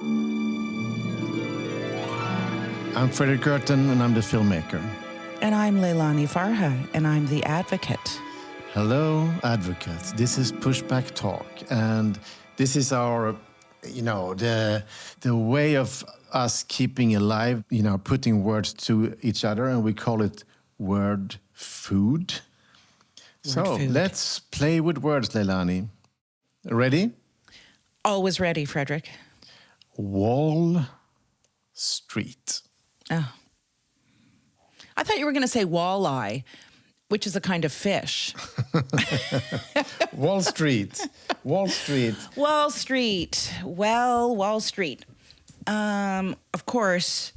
I'm Fredrik Leilani, and I'm the filmmaker. And I'm Leilani Farha, and I'm the advocate. Hello, advocates. This is Pushback Talk, and this is our, the way of us keeping alive, putting words to each other, and we call it word food. Let's play with words, Leilani. Ready? Always ready, Fredrik. Wall Street. Oh. I thought you were going to say walleye, which is a kind of fish. Wall Street. Wall Street. Wall Street. Well, Wall Street. Of course,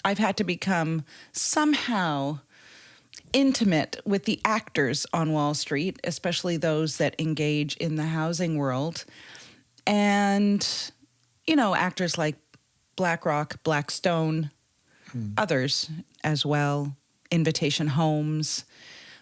I've had to become somehow intimate with the actors on Wall Street, especially those that engage in the housing world. And, actors like BlackRock, Blackstone, others as well, Invitation Homes.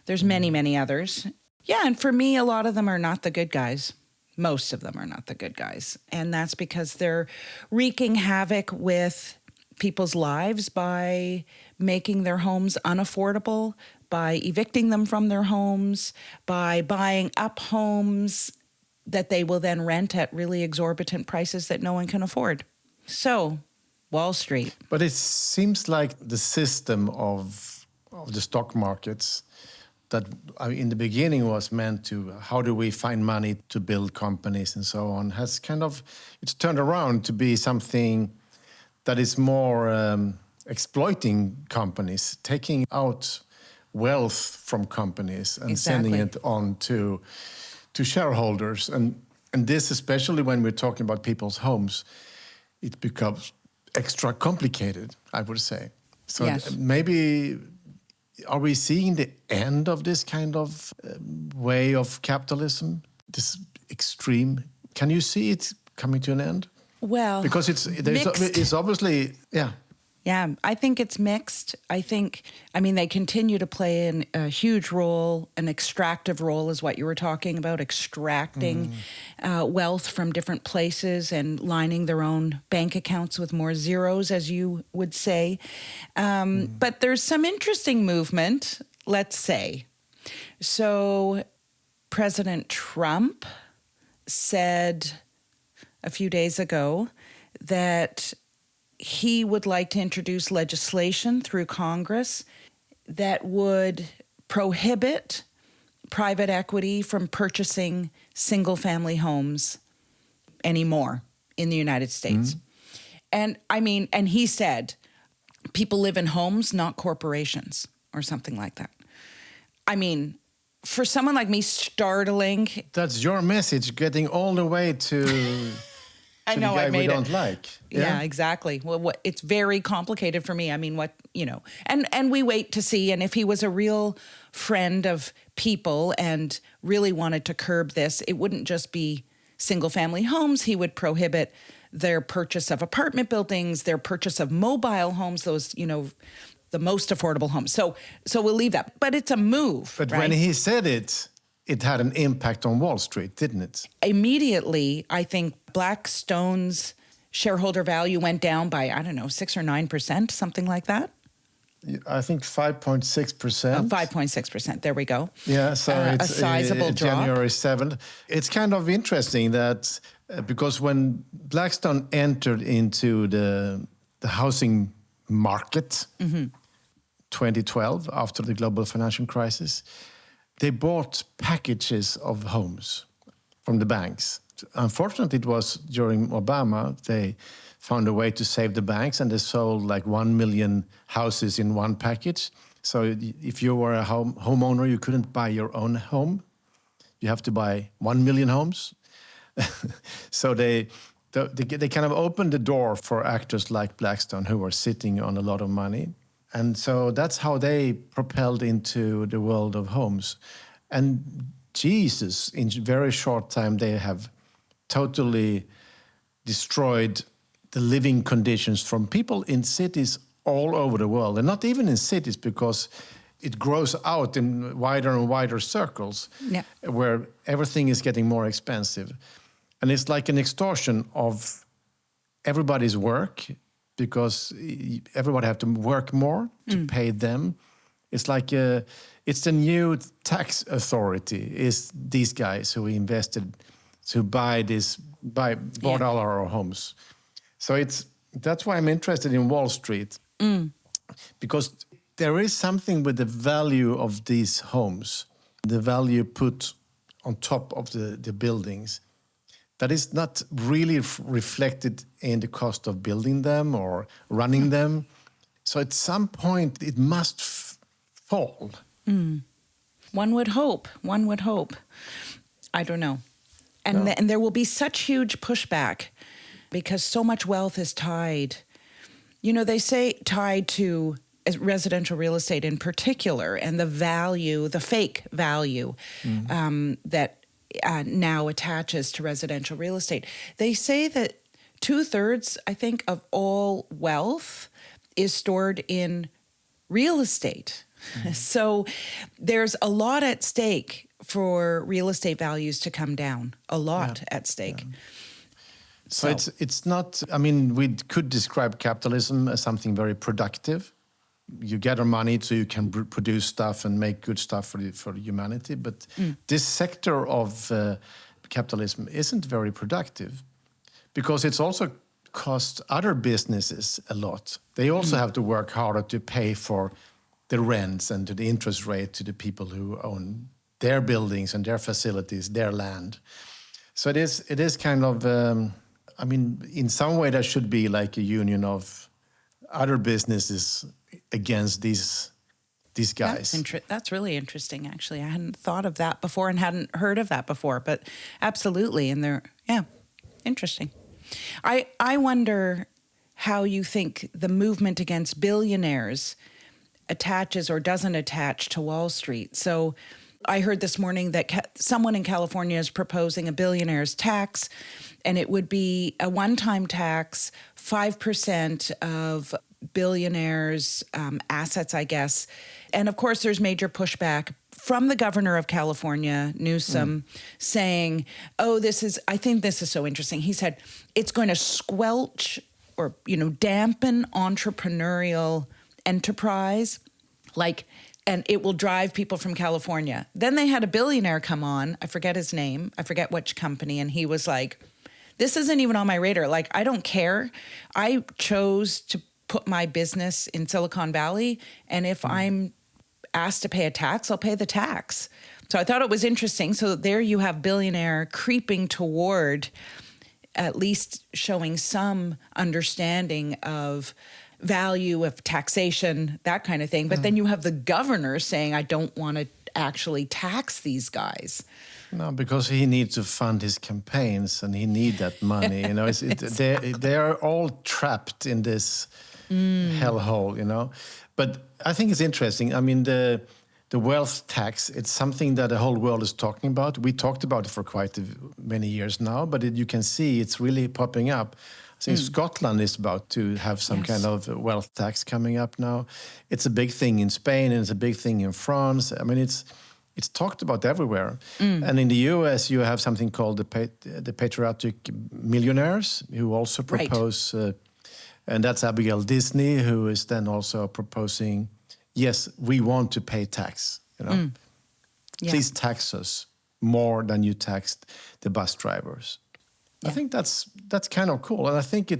There's many, many others. Yeah, and for me, a lot of them are not the good guys. Most of them are not the good guys. And that's because they're wreaking havoc with people's lives by making their homes unaffordable, by evicting them from their homes, by buying up homes that they will then rent at really exorbitant prices that no one can afford. So, Wall Street. But it seems like the system of the stock markets that in the beginning was meant to, how do we find money to build companies and so on, has it's turned around to be something that is more exploiting companies, taking out wealth from companies and sending it on to shareholders. And this, especially when we're talking about people's homes, it becomes extra complicated, I would say. So maybe, are we seeing the end of this kind of way of capitalism? This extreme, can you see it coming to an end? Well, because it's obviously, Yeah, I think it's mixed. They continue to play a huge role, an extractive role is what you were talking about, extracting wealth from different places and lining their own bank accounts with more zeros, as you would say. But there's some interesting movement, let's say. So President Trump said a few days ago that he would like to introduce legislation through Congress that would prohibit private equity from purchasing single-family homes anymore in the United States. And he said, people live in homes, not corporations, or something like that. For someone like me, startling. That's your message, getting all the way to... I know, the guy I made we don't like. Yeah, exactly. Well, it's very complicated for me. And we wait to see. And if he was a real friend of people and really wanted to curb this, it wouldn't just be single-family homes. He would prohibit their purchase of apartment buildings, their purchase of mobile homes, those, the most affordable homes. So we'll leave that. But it's a move. But right? when he said it had an impact on Wall Street, didn't it? Immediately, I think Blackstone's shareholder value went down by, 6 or 9%, something like that. I think 5.6%. 5.6%. There we go. Yeah, so it's a sizable drop. January 7th. It's kind of interesting that because when Blackstone entered into the housing market, 2012, after the global financial crisis, they bought packages of homes from the banks. Unfortunately, it was during Obama, they found a way to save the banks and they sold like 1 million houses in one package. So if you were a homeowner, you couldn't buy your own home. You have to buy 1 million homes. So they kind of opened the door for actors like Blackstone who were sitting on a lot of money. And so that's how they propelled into the world of homes. And Jesus, in very short time, they have totally destroyed the living conditions from people in cities all over the world. And not even in cities, because it grows out in wider and wider circles where everything is getting more expensive. And it's like an extortion of everybody's work because everybody have to work more to pay them. It's like it's the new tax authority. Is these guys who invested to bought all our homes. So that's why I'm interested in Wall Street, because there is something with the value of these homes, the value put on top of the buildings, that is not really reflected in the cost of building them or running them. So at some point it must fall. One would hope. One would hope. I don't know. And, and there will be such huge pushback because so much wealth is tied. You know, they say tied to residential real estate in particular, and the value, the fake value that now attaches to residential real estate. They say that 2/3, I think, of all wealth is stored in real estate. So there's a lot at stake for real estate values to come down, a lot at stake. Yeah. So it's not, I mean, we could describe capitalism as something very productive. You gather money so you can produce stuff and make good stuff for humanity. But this sector of capitalism isn't very productive because it's also cost other businesses a lot. They also have to work harder to pay for the rents and to the interest rate to the people who own their buildings and their facilities, their land. So it is kind of, I mean, in some way there should be like a union of other businesses against these guys. That's really interesting, actually. I hadn't thought of that before and hadn't heard of that before, but absolutely. And interesting. I wonder how you think the movement against billionaires attaches or doesn't attach to Wall Street. So I heard this morning that someone in California is proposing a billionaire's tax, and it would be a one-time tax, 5% of billionaires' assets, I guess. And of course, there's major pushback from the governor of California, Newsom, saying, I think this is so interesting. He said, it's going to squelch or, dampen entrepreneurial enterprise, and it will drive people from California. Then they had a billionaire come on, I forget his name, I forget which company, and he was like, this isn't even on my radar. Like, I don't care. I chose to put my business in Silicon Valley, and if I'm asked to pay a tax, I'll pay the tax. So I thought it was interesting. So there you have billionaire creeping toward at least showing some understanding of value of taxation, that kind of thing. But then you have the governor saying, I don't want to actually tax these guys. No, because he needs to fund his campaigns and he needs that money. They are all trapped in this hellhole, But I think it's interesting. I mean, the wealth tax, it's something that the whole world is talking about. We talked about it for quite many years now, but you can see it's really popping up. I think Scotland is about to have some kind of wealth tax coming up now. It's a big thing in Spain and it's a big thing in France. I mean, it's talked about everywhere. And in the US, you have something called the patriotic millionaires who also propose, and that's Abigail Disney, who is then also proposing, yes, we want to pay tax. Please tax us more than you taxed the bus drivers. I think that's kind of cool. And I think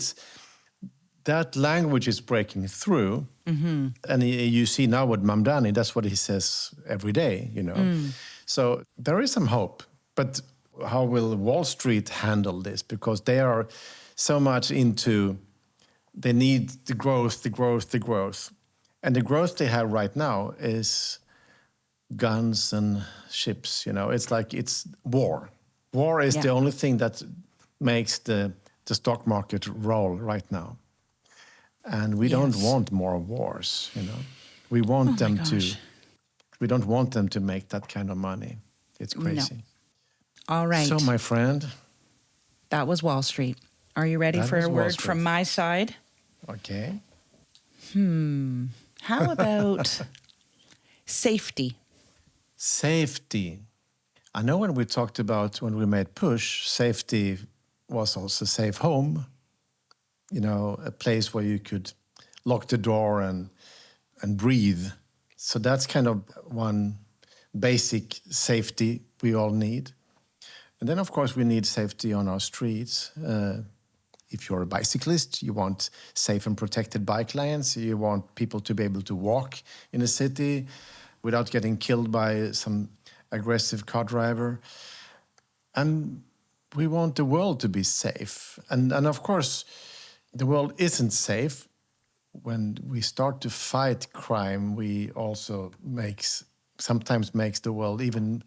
that language is breaking through. And you see now with Mamdani, that's what he says every day, So there is some hope. But how will Wall Street handle this? Because they are so much they need the growth. And the growth they have right now is guns and ships, It's like it's war. War is the only thing that makes the stock market roll right now. And we don't want more wars, We want them to. We don't want them to make that kind of money. It's crazy. No. All right. So, my friend, that was Wall Street. Are you ready for a word from my side? Okay. How about safety? Safety. I know when we talked about when we made Push, safety was also safe home. a place where you could lock the door and breathe. So that's kind of one basic safety we all need. And then, of course, we need safety on our streets. If you're a bicyclist, you want safe and protected bike lanes. You want people to be able to walk in a city without getting killed by some aggressive car driver. And we want the world to be safe. And of course, the world isn't safe. When we start to fight crime, we also sometimes makes the world even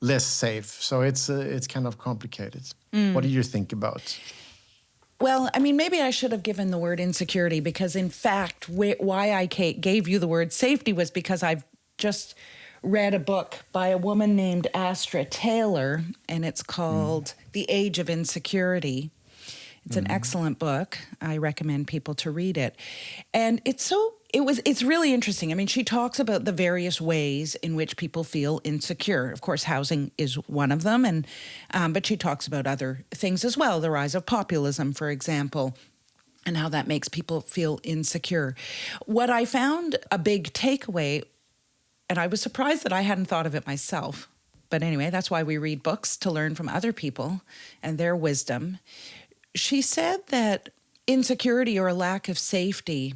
less safe. So it's kind of complicated. What do you think about? Well, I mean, maybe I should have given the word insecurity, because in fact, why I gave you the word safety was because I've just read a book by a woman named Astra Taylor, and it's called The Age of Insecurity. It's an excellent book. I recommend people to read it. And it's really interesting. I mean, she talks about the various ways in which people feel insecure. Of course, housing is one of them, but she talks about other things as well, the rise of populism, for example, and how that makes people feel insecure. What I found a big takeaway, and I was surprised that I hadn't thought of it myself, but anyway, that's why we read books, to learn from other people and their wisdom. She said that insecurity or a lack of safety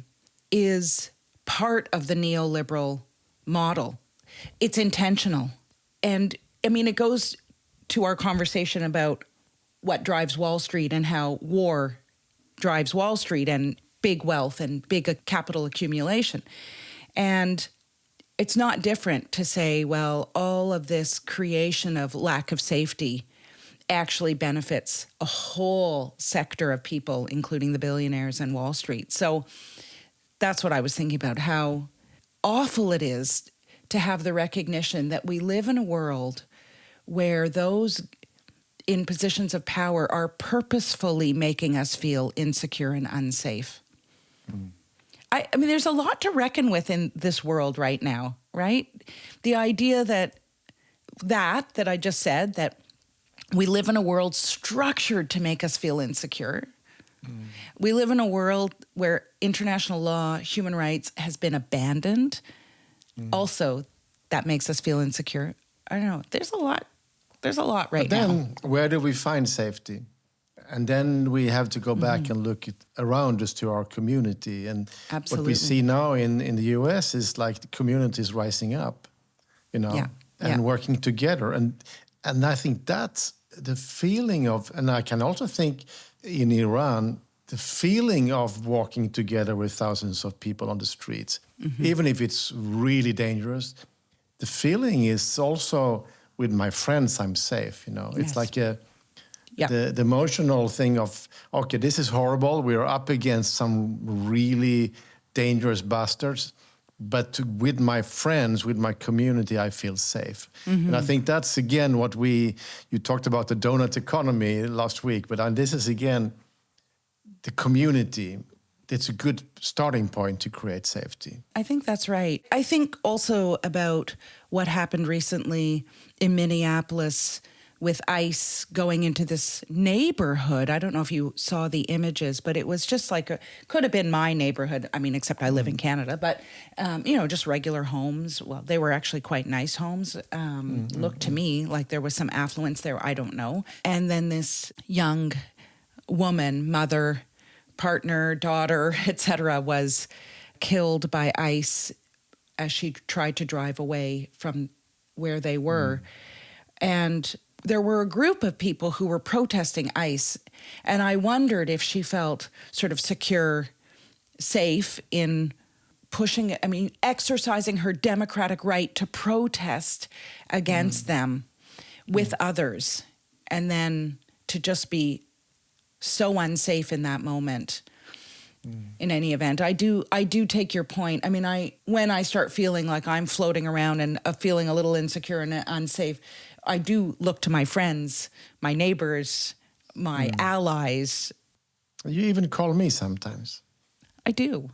is part of the neoliberal model. It's intentional. And I mean, it goes to our conversation about what drives Wall Street and how war drives Wall Street and big wealth and big capital accumulation. And it's not different to say, well, all of this creation of lack of safety actually benefits a whole sector of people, including the billionaires and Wall Street. So that's what I was thinking about, how awful it is to have the recognition that we live in a world where those in positions of power are purposefully making us feel insecure and unsafe. I mean, there's a lot to reckon with in this world right now, right? The idea that I just said, that we live in a world structured to make us feel insecure. We live in a world where international law, human rights has been abandoned. Also, that makes us feel insecure. I don't know. There's a lot right now. Then where do we find safety? And then we have to go back and look around us to our community. And Absolutely. what we see now in the US is like the communities rising up, and working together. And I think that's the feeling of, and I can also think in Iran, the feeling of walking together with thousands of people on the streets, even if it's really dangerous, the feeling is also with my friends, I'm safe. It's like the emotional thing of, okay, this is horrible. We're up against some really dangerous bastards. But with my friends, with my community, I feel safe. And I think that's, again, what you talked about the donut economy last week, but this is, again, the community. It's a good starting point to create safety. I think that's right. I think also about what happened recently in Minneapolis with ICE going into this neighborhood. I don't know if you saw the images, but it was just like could have been my neighborhood. I mean, except I live in Canada, but just regular homes. Well, they were actually quite nice homes. Looked to me like there was some affluence there. I don't know. And then this young woman, mother, partner, daughter, etc., was killed by ICE as she tried to drive away from where they were. And there were a group of people who were protesting ICE, and I wondered if she felt sort of secure, safe in exercising her democratic right to protest against them with others, and then to just be so unsafe in that moment. In any event, I do take your point. I mean, when I start feeling like I'm floating around and feeling a little insecure and unsafe, I do look to my friends, my neighbors, my allies. You even call me sometimes. I do.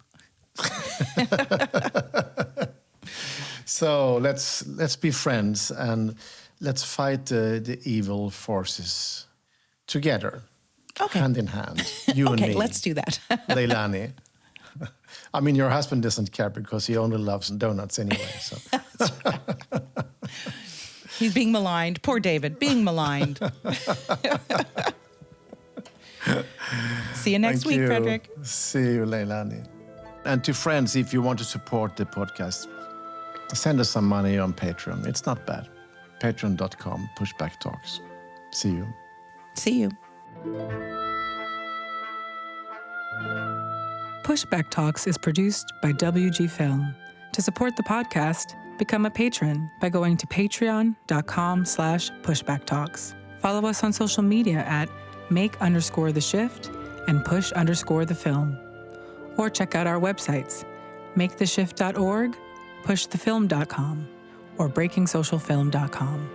So let's be friends and let's fight the evil forces together. Okay. hand in hand, you and me. Okay, let's do that. Leilani. I mean, your husband doesn't care because he only loves donuts anyway. So He's being maligned. Poor David, being maligned. See you next week, Fredrik. See you, Leilani. And to friends, if you want to support the podcast, send us some money on Patreon. It's not bad. Patreon.com, Pushback Talks. See you. See you. Pushback Talks is produced by WG Film. To support the podcast, become a patron by going to patreon.com/pushbacktalks. Follow us on social media at make_the_shift and push_the_film. Or check out our websites, maketheshift.org, pushthefilm.com, or breakingsocialfilm.com.